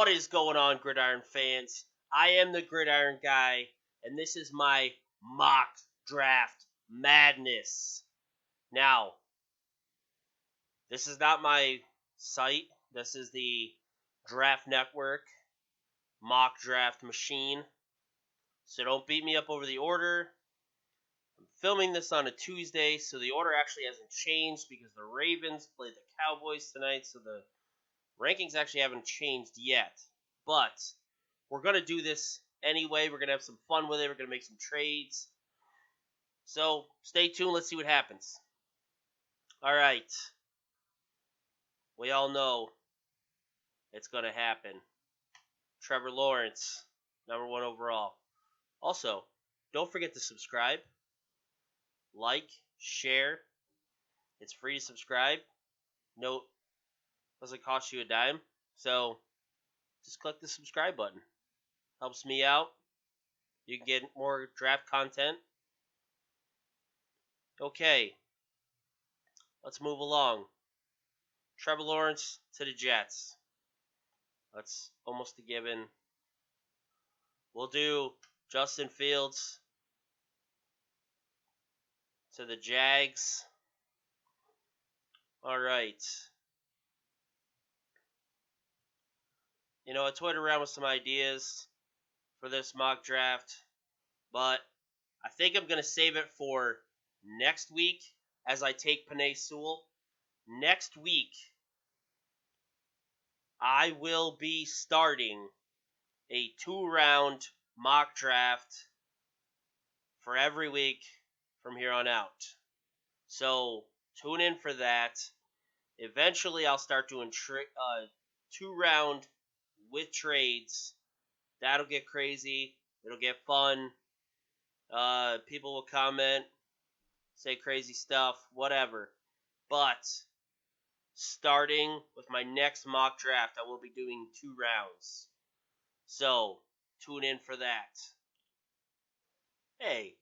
What is going on, Gridiron fans? I am the Gridiron Guy, and this is my mock draft madness. Now, this is not my site. This is the Draft Network mock draft machine. So don't beat me up over the order. I'm filming this on a Tuesday, so the order actually hasn't changed because the Ravens play the Cowboys tonight, so the rankings actually haven't changed yet. But we're going to do this anyway. We're going to have some fun with it. We're going to make some trades. So stay tuned. Let's see what happens. All right. We all know it's going to happen. Trevor Lawrence, number 1 overall. Also, don't forget to subscribe, like, share. It's free to subscribe. Note, doesn't cost you a dime. So just click the subscribe button. Helps me out. You can get more draft content. Okay. Let's move along. Trevor Lawrence to the Jets. That's almost a given. We'll do Justin Fields to the Jags. All right. I toyed around with some ideas for this mock draft, but I think I'm going to save it for next week as I take Penei Sewel. Next week, I will be starting a 2-round mock draft for every week from here on out. So tune in for that. Eventually, I'll start doing 2-round with trades. That'll get crazy. It'll get fun. People will comment, say crazy stuff, whatever. But starting with my next mock draft, I will be doing 2 rounds. So tune in for that. Hey,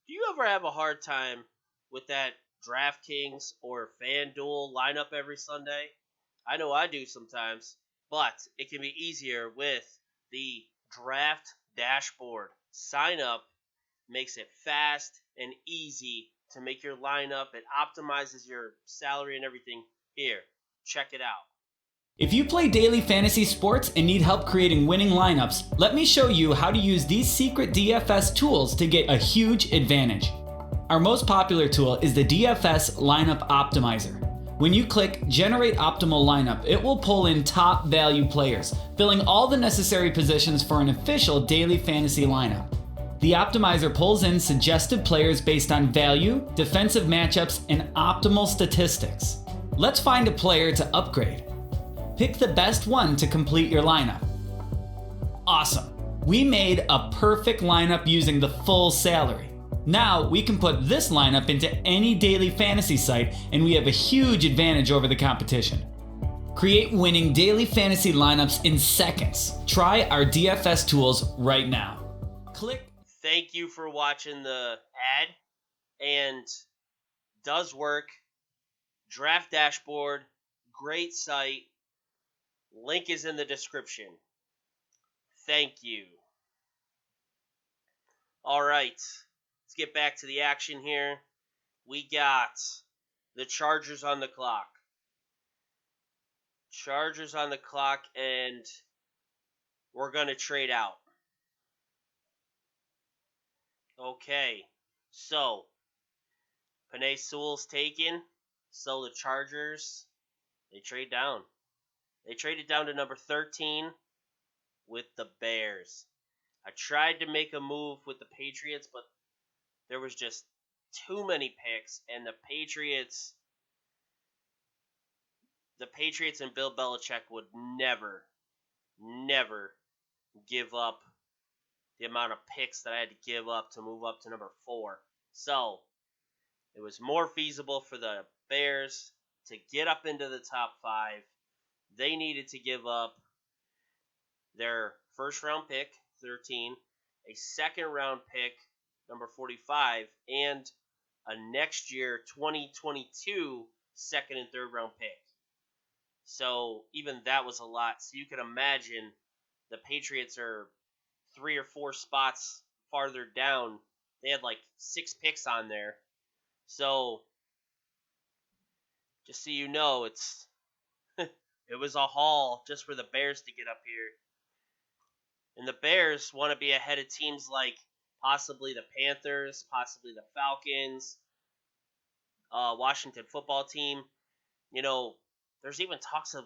do you ever have a hard time with that DraftKings or FanDuel lineup every Sunday? I know I do sometimes, but it can be easier with the draft dashboard. Sign up, makes it fast and easy to make your lineup. It optimizes your salary and everything. Here, check it out. If you play daily fantasy sports and need help creating winning lineups, let me show you how to use these secret DFS tools to get a huge advantage. Our most popular tool is the DFS Lineup Optimizer. When you click Generate Optimal Lineup, it will pull in top value players, filling all the necessary positions for an official daily fantasy lineup. The optimizer pulls in suggested players based on value, defensive matchups, and optimal statistics. Let's find a player to upgrade. Pick the best one to complete your lineup. Awesome! We made a perfect lineup using the full salary. Now we can put this lineup into any daily fantasy site and we have a huge advantage over the competition. Create winning daily fantasy lineups in seconds. Try our DFS tools right now. Click. Thank you for watching the ad, and does work. Draft dashboard, great site. Link is in the description. Thank you. All right, let's get back to the action here. We got the Chargers on the clock. Chargers on the clock, and we're going to trade out. Okay, so Penei Sewel's taken. So the Chargers, they trade down. They traded down to number 13 with the Bears. I tried to make a move with the Patriots, but there was just too many picks, and the Patriots and Bill Belichick would never give up the amount of picks that I had to give up to move up to number 4. So it was more feasible for the Bears to get up into the top 5. They needed to give up their first round pick, 13, a second round pick, number 45, and a next year 2022 second and third round pick. So even that was a lot. So you can imagine the Patriots are 3 or 4 spots farther down. They had like 6 picks on there. So just so you know, it was a haul just for the Bears to get up here. And the Bears want to be ahead of teams like possibly the Panthers, possibly the Falcons, Washington football team. There's even talks of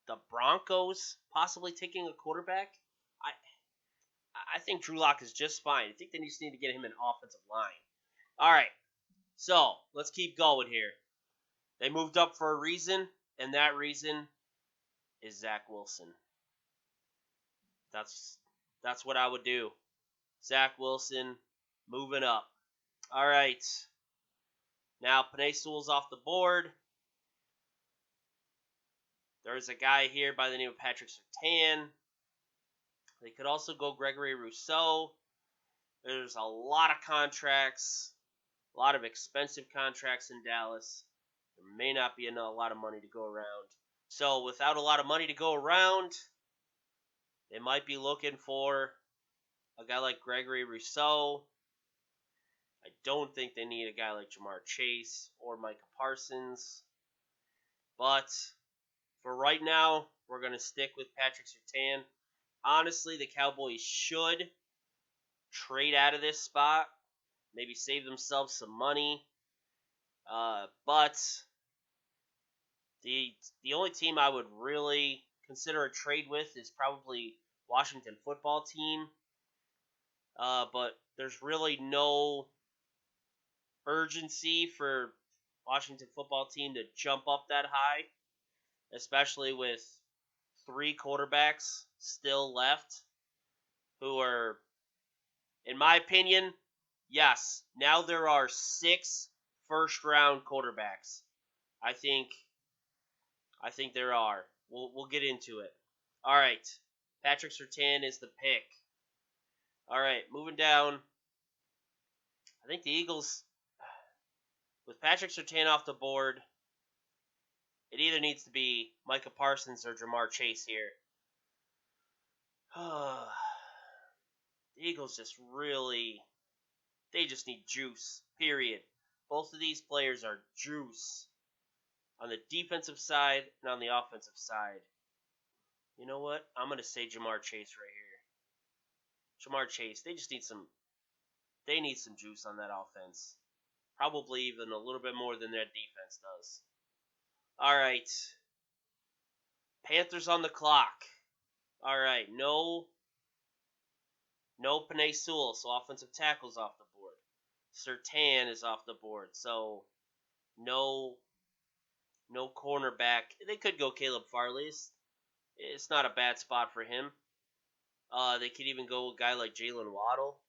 the Broncos possibly taking a quarterback. I I think Drew Lock is just fine. I think they just need to get him an offensive line. All right, so let's keep going here. They moved up for a reason, and that reason is Zach Wilson. That's what I would do. Zach Wilson moving up. All right. Now Penei Sewell's off the board. There's a guy here by the name of Patrick Surtain. They could also go Gregory Rousseau. There's a lot of contracts, a lot of expensive contracts in Dallas. There may not be a lot of money to go around. So without a lot of money to go around, they might be looking for a guy like Gregory Rousseau. I don't think they need a guy like Jamar Chase or Micah Parsons. But for right now, we're going to stick with Patrick Surtain. Honestly, the Cowboys should trade out of this spot. Maybe save themselves some money. But the only team I would really consider a trade with is probably Washington football team. But there's really no urgency for Washington football team to jump up that high, especially with 3 quarterbacks still left who are, in my opinion, yes, now there are 6 first-round quarterbacks. I think there are. We'll get into it. All right, Patrick Surtain is the pick. All right, moving down. I think the Eagles, with Patrick Surtain off the board, it either needs to be Micah Parsons or Jamar Chase here. The Eagles they just need juice, period. Both of these players are juice on the defensive side and on the offensive side. You know what? I'm going to say Jamar Chase right here. Jamar Chase, they need some juice on that offense. Probably even a little bit more than their defense does. All right. Panthers on the clock. All right. No Penei Sewel, so offensive tackle's off the board. Surtain is off the board, so no cornerback. They could go Caleb Farley. It's not a bad spot for him. They could even go a guy like Jalen Waddle.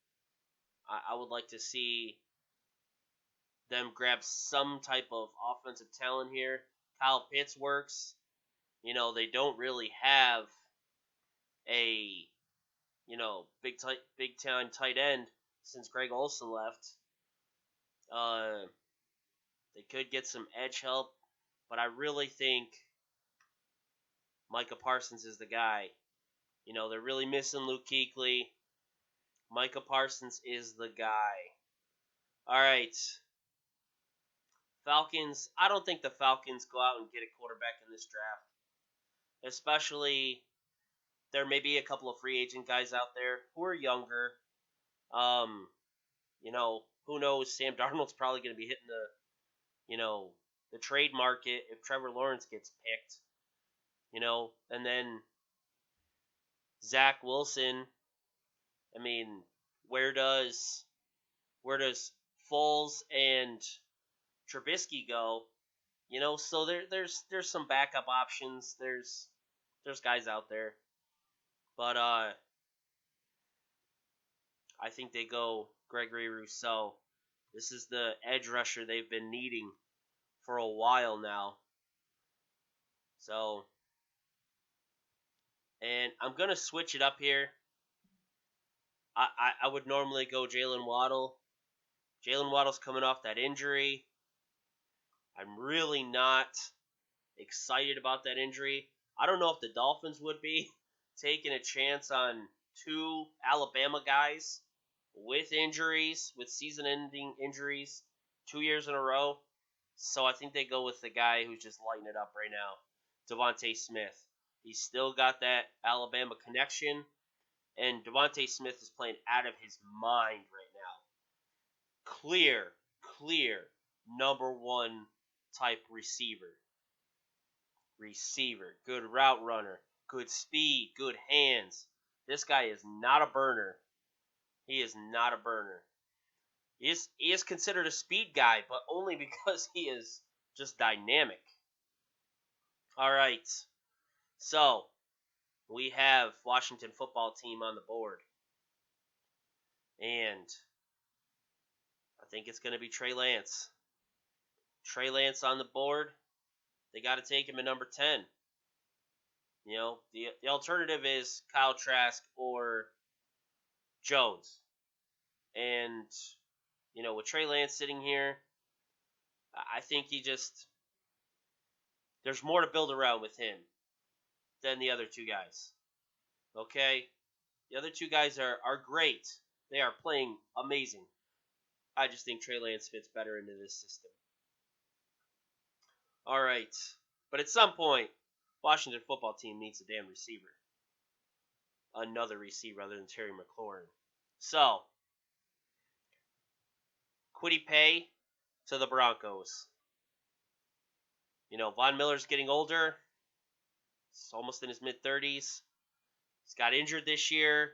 I would like to see them grab some type of offensive talent here. Kyle Pitts works. They don't really have a big time tight end since Greg Olsen left. They could get some edge help, but I really think Micah Parsons is the guy. They're really missing Luke Kuechly. Micah Parsons is the guy. All right. Falcons. I don't think the Falcons go out and get a quarterback in this draft. Especially, there may be a couple of free agent guys out there who are younger. Who knows? Sam Darnold's probably going to be hitting the trade market if Trevor Lawrence gets picked. And then Zach Wilson. I mean, where does Foles and Trubisky go? So there's some backup options. There's guys out there, but I think they go Gregory Rousseau. This is the edge rusher they've been needing for a while now. So, and I'm gonna switch it up here. I would normally go Jalen Waddle. Jalen Waddle's coming off that injury. I'm really not excited about that injury. I don't know if the Dolphins would be taking a chance on 2 Alabama guys with injuries, with season-ending injuries, 2 years in a row. So I think they go with the guy who's just lighting it up right now, Devonta Smith. He's still got that Alabama connection, and Devonta Smith is playing out of his mind right now. Clear number 1 type receiver. Good route runner, good speed, good hands. This guy is not a burner. He is not a burner. He is considered a speed guy, but only because he is just dynamic. All right. So, we have Washington football team on the board. And I think it's going to be Trey Lance. Trey Lance on the board. They got to take him at number 10. You know, the alternative is Kyle Trask or Jones. And, you know, with Trey Lance sitting here, I think there's more to build around with him than the other 2 guys. Okay? The other 2 guys are great. They are playing amazing. I just think Trey Lance fits better into this system. All right. But at some point, Washington football team needs a damn receiver. Another receiver other than Terry McLaurin. So, Penei to the Broncos. You know, Von Miller's getting older. He's almost in his mid-30s. He's got injured this year.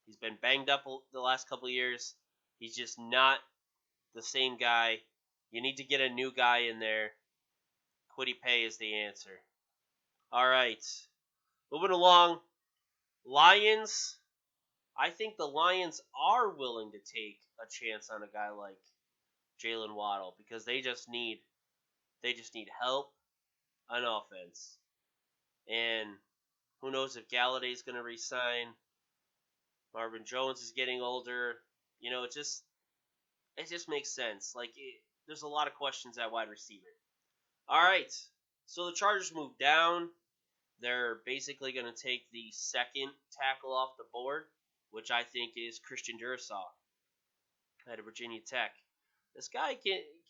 He's been banged up the last couple of years. He's just not the same guy. You need to get a new guy in there. Penei is the answer. All right. Moving along. Lions. I think the Lions are willing to take a chance on a guy like Jalen Waddle because they just need help on offense. And who knows if Galladay's going to resign. Marvin Jones is getting older. You know, it just makes sense. Like, there's a lot of questions at wide receiver. All right, so the Chargers move down. They're basically going to take the second tackle off the board, which I think is Christian Dursaw out of Virginia Tech. This guy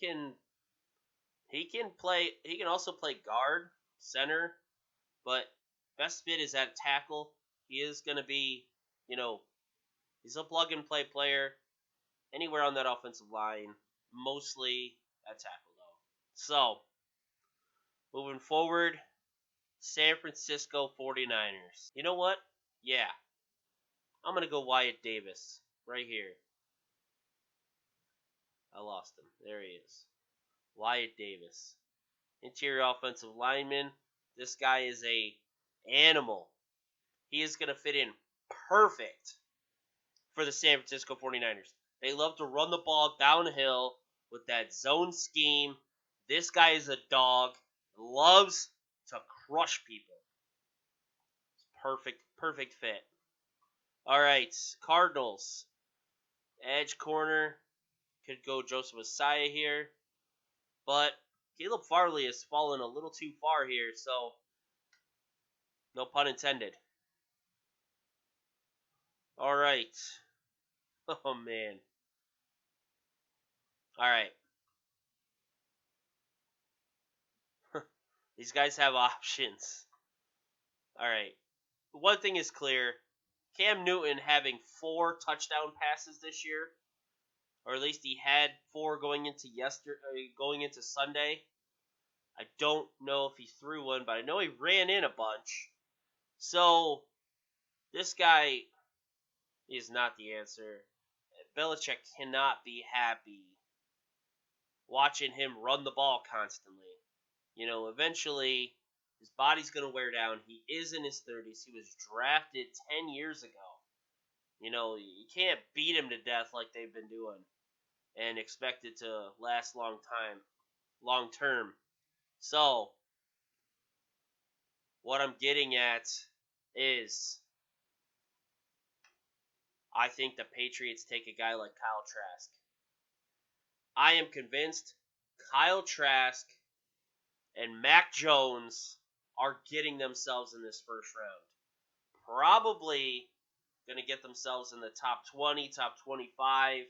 can play. He can also play guard, center, but best fit is at tackle. He is going to be, you know, he's a plug-and-play player anywhere on that offensive line, mostly at tackle, though. So, moving forward, San Francisco 49ers. You know what? Yeah. I'm going to go Wyatt Davis right here. I lost him. There he is. Wyatt Davis. Interior offensive lineman. This guy is a animal. He is going to fit in perfect for the San Francisco 49ers. They love to run the ball downhill with that zone scheme. This guy is a dog. Loves to crush people. Perfect fit. All right, Cardinals. Edge corner. Could go Joseph Asaya here. But Caleb Farley has fallen a little too far here, so no pun intended. All right. Oh, man. All right. These guys have options. All right. One thing is clear. Cam Newton having 4 touchdown passes this year, or at least he had 4 going into Sunday. I don't know if he threw one, but I know he ran in a bunch. So, this guy is not the answer. Belichick cannot be happy watching him run the ball constantly. You know, eventually, his body's going to wear down. He is in his 30s. He was drafted 10 years ago. You know, you can't beat him to death like they've been doing and expect it to last long term. So, what I'm getting at is I think the Patriots take a guy like Kyle Trask. I am convinced Kyle Trask and Mac Jones are getting themselves in this first round. Probably going to get themselves in the top 20, top 25.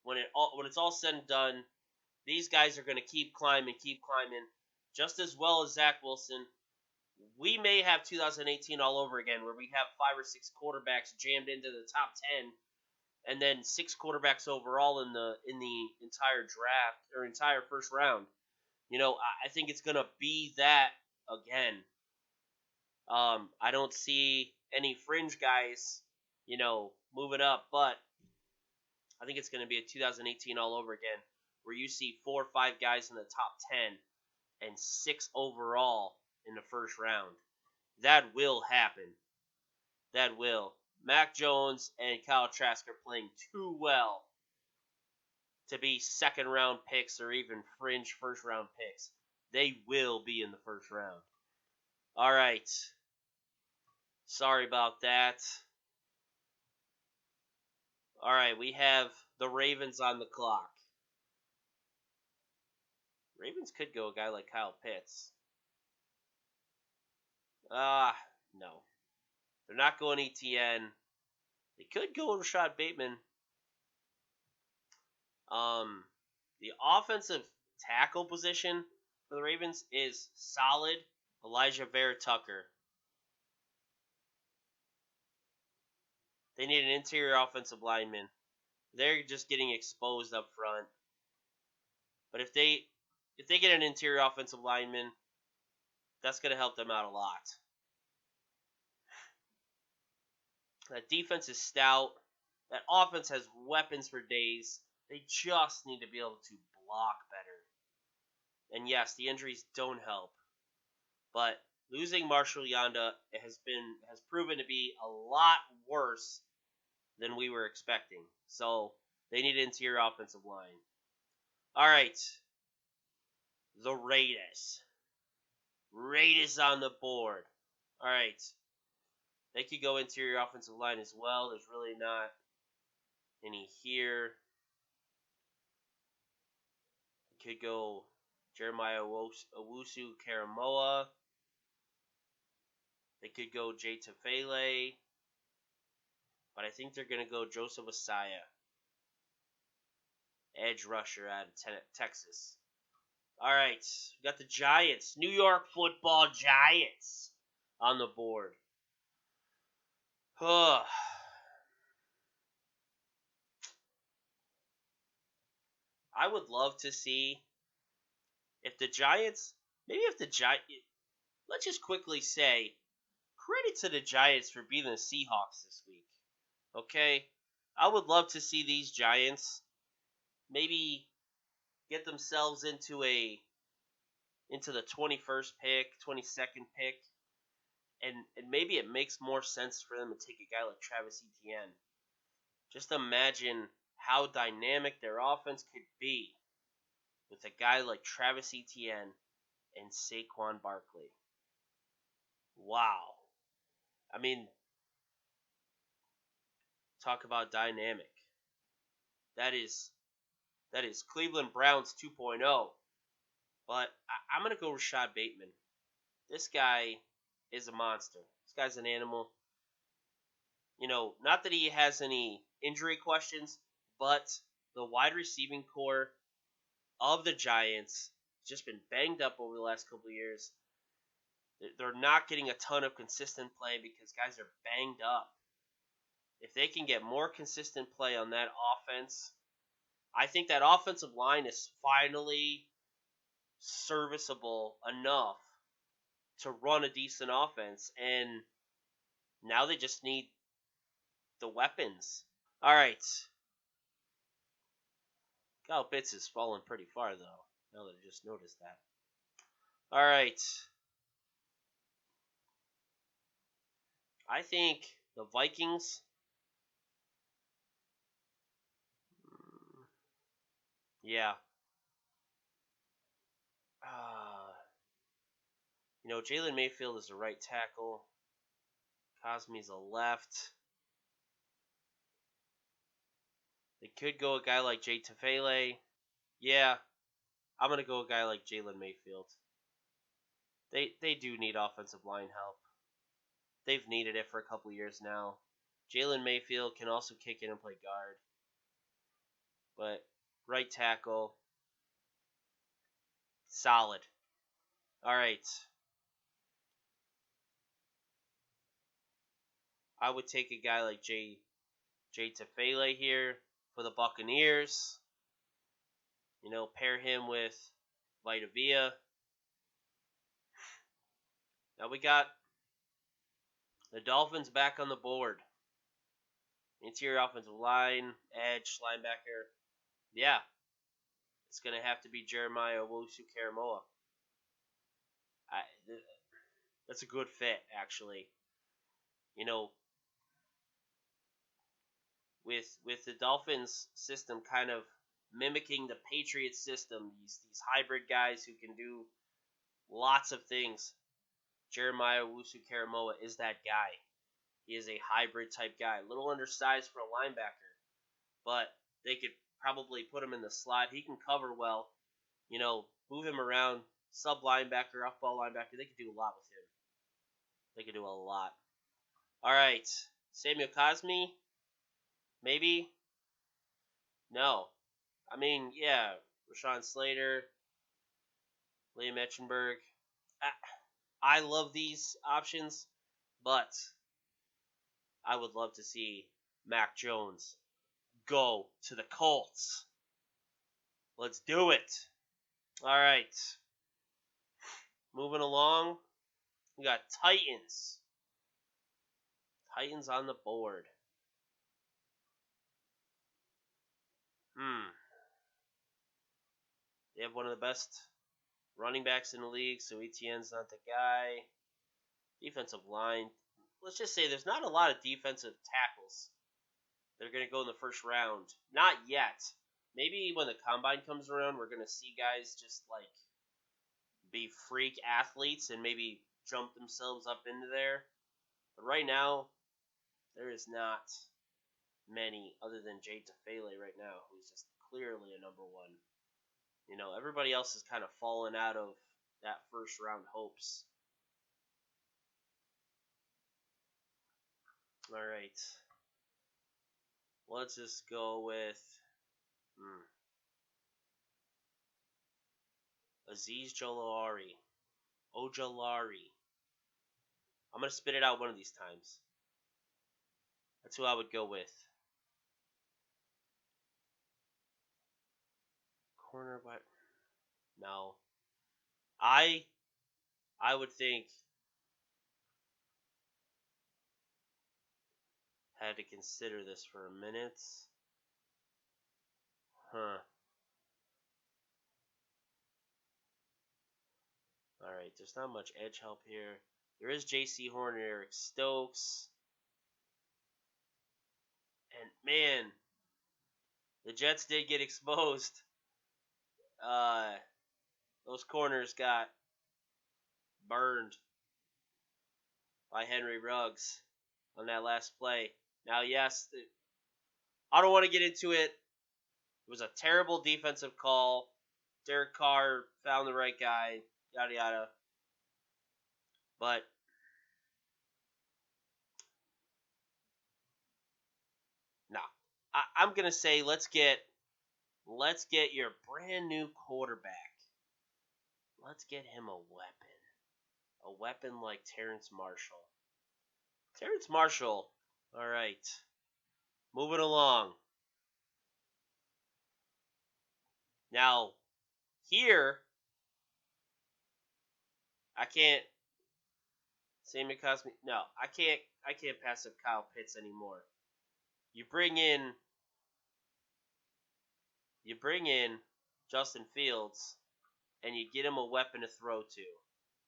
When it's all said and done, these guys are going to keep climbing, just as well as Zach Wilson. We may have 2018 all over again, where we have 5 or 6 quarterbacks jammed into the top 10, and then 6 quarterbacks overall in the entire draft or entire first round. I think it's gonna be that again. I don't see any fringe guys, moving up, but I think it's gonna be a 2018 all over again, where you see 4 or 5 guys in the top 10 and 6 overall in the first round. That will happen. That will. Mac Jones and Kyle Trask are playing too well to be second round picks or even fringe first round picks. They will be in the first round. All right. Sorry about that. All right, we have the Ravens on the clock. Ravens could go a guy like Kyle Pitts. No. They're not going ETN. They could go Rashad Bateman. The offensive tackle position for the Ravens is solid. Elijah Vera-Tucker. They need an interior offensive lineman. They're just getting exposed up front. But if they get an interior offensive lineman, that's going to help them out a lot. That defense is stout. That offense has weapons for days. They just need to be able to block better. And yes, the injuries don't help. But losing Marshall Yanda has proven to be a lot worse than we were expecting. So they need an interior offensive line. All right. The Raiders. Raiders on the board. All right. They could go interior offensive line as well. There's really not any here. Could go Jeremiah Owusu-Karamoah. They could go Jay Tufele. But I think they're going to go Joseph Asaya. Edge rusher out of Texas. All right. We got the Giants. New York Football Giants on the board. I would love to see if the Giants, let's just quickly say, credit to the Giants for beating the Seahawks this week. Okay? I would love to see these Giants maybe get themselves into the 21st pick, 22nd pick, and maybe it makes more sense for them to take a guy like Travis Etienne. Just imagine how dynamic their offense could be with a guy like Travis Etienne and Saquon Barkley. Wow. I mean, talk about dynamic. That is Cleveland Browns 2.0. But I'm going to go Rashad Bateman. This guy is a monster. This guy's an animal. Not that he has any injury questions, but the wide receiving core of the Giants has just been banged up over the last couple of years. They're not getting a ton of consistent play because guys are banged up. If they can get more consistent play on that offense, I think that offensive line is finally serviceable enough to run a decent offense, and now they just need the weapons. All right. Kyle Pitts has fallen pretty far, though, now that I just noticed that. All right. I think the Vikings. Yeah. Jalen Mayfield is the right tackle. Cosme's a left. They could go a guy like Jay Tufele. Yeah, I'm going to go a guy like Jalen Mayfield. They do need offensive line help. They've needed it for a couple years now. Jalen Mayfield can also kick in and play guard. But right tackle, solid. All right. I would take a guy like Jay Tefele here for the Buccaneers. Pair him with Vita Vea. Now we got the Dolphins back on the board. Interior offensive line, edge, linebacker. Yeah, it's going to have to be Jeremiah Owusu-Koramoah. That's a good fit, actually. With the Dolphins system kind of mimicking the Patriots system, these hybrid guys who can do lots of things. Jeremiah Owusu-Koramoah is that guy. He is a hybrid type guy, a little undersized for a linebacker, but they could probably put him in the slot. He can cover well, move him around, sub linebacker, off ball linebacker. They could do a lot with him. They could do a lot. All right, Samuel Cosmi, maybe. No, I mean, yeah, Rashawn Slater, Liam Etchenberg. I love these options, but I would love to see Mac Jones go to the Colts. Let's do it. All right. Moving along, we got Titans. Titans on the board. They have one of the best running backs in the league, so Etienne's not the guy. Defensive line. Let's just say there's not a lot of defensive tackles. They're going to go in the first round. Not yet. Maybe when the combine comes around, we're going to see guys just be freak athletes and maybe jump themselves up into there. But right now, there is not many other than Jay Tefele right now, who's just clearly a number one. Everybody else is kind of fallen out of that first round hopes. All right. Let's just go with Azeez Ojulari. I'm going to spit it out one of these times. That's who I would go with. Corner, what? No. I would think had to consider this for a minute. Alright, there's not much edge help here. There is J.C. Horn and Eric Stokes. And man, the Jets did get exposed. Those corners got burned by Henry Ruggs on that last play. Now, yes, I don't want to get into it. It was a terrible defensive call. Derek Carr found the right guy, yada yada. But nah, I'm gonna say let's get your brand new quarterback. Let's get him a weapon like Terrence Marshall. All right, moving along. Now, here, I can't. Sammy Cosme. No, I can't pass up Kyle Pitts anymore. You bring in Justin Fields, and you get him a weapon to throw to.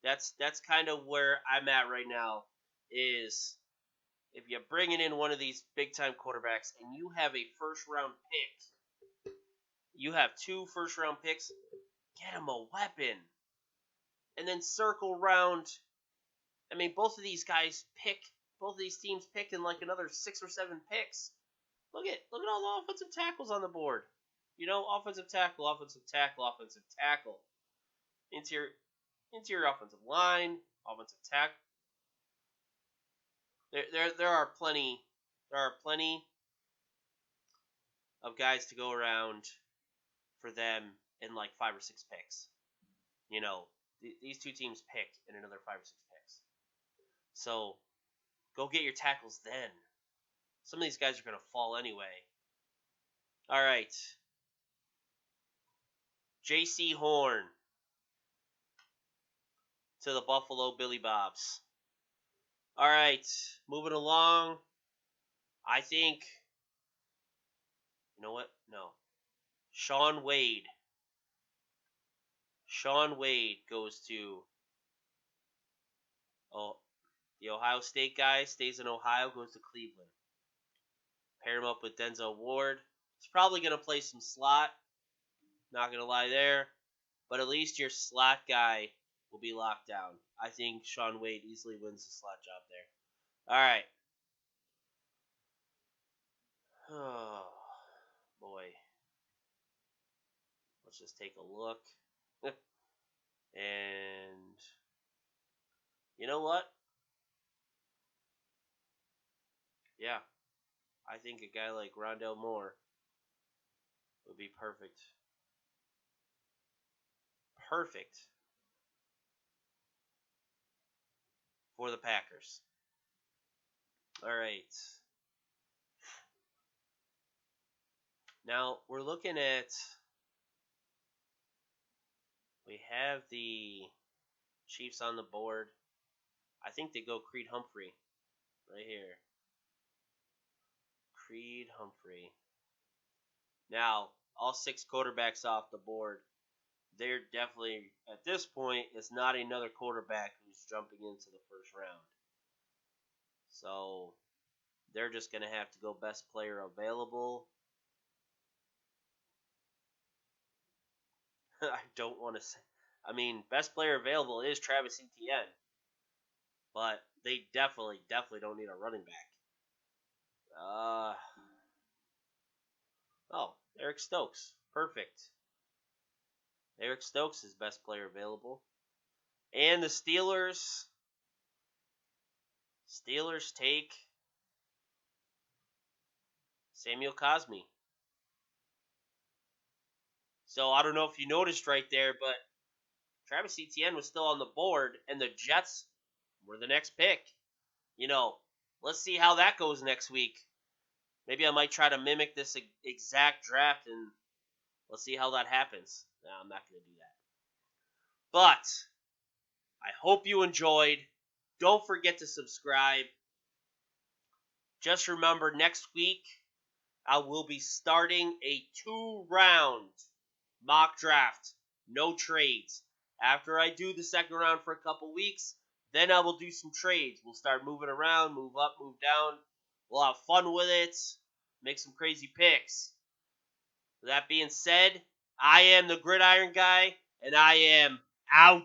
That's kind of where I'm at right now. Is if you're bringing in one of these big time quarterbacks and you have a first round pick, you have 2 first round picks, get him a weapon, and then circle round. I mean, both of these teams pick in another 6 or 7 picks. Look at all the offensive tackles on the board. Offensive tackle. Interior. interior offensive line, offensive tackle. There are plenty of guys to go around for them in like 5 or 6 picks. You know, these two teams pick in another 5 or 6 picks. So go get your tackles then. Some of these guys are going to fall anyway. All right. J.C. Horn to the Buffalo Billy Bobs. All right. Moving along. I think. You know what? No. Shaun Wade. Shaun Wade goes to. Oh, the Ohio State guy stays in Ohio, goes to Cleveland. Pair him up with Denzel Ward. He's probably going to play some slot. Not going to lie there. But at least your slot guy will be locked down. I think Shaun Wade easily wins the slot job there. All right. Oh, boy. Let's just take a look. And you know what? Yeah. I think a guy like Rondale Moore would be perfect. Perfect for the Packers. All right. Now, we're looking at. We have the Chiefs on the board. I think they go Creed Humphrey right here. Creed Humphrey. Now, all 6 quarterbacks off the board. There definitely, at this point, is not another quarterback who's jumping into the first round. So, they're just going to have to go best player available. I don't want to say. I mean, best player available is Travis Etienne. But they definitely don't need a running back. Eric Stokes. Perfect. Eric Stokes is best player available. And the Steelers take Samuel Cosmi. So I don't know if you noticed right there, but Travis Etienne was still on the board, and the Jets were the next pick. You know, let's see how that goes next week. Maybe I might try to mimic this exact draft, and let's see how that happens. No, I'm not going to do that. But I hope you enjoyed. Don't forget to subscribe. Just remember, next week I will be starting a 2-round mock draft. No trades. After I do the second round for a couple weeks, then I will do some trades. We'll start moving around, move up, move down. We'll have fun with it. Make some crazy picks. With that being said, I am the Gridiron Guy, and I am out.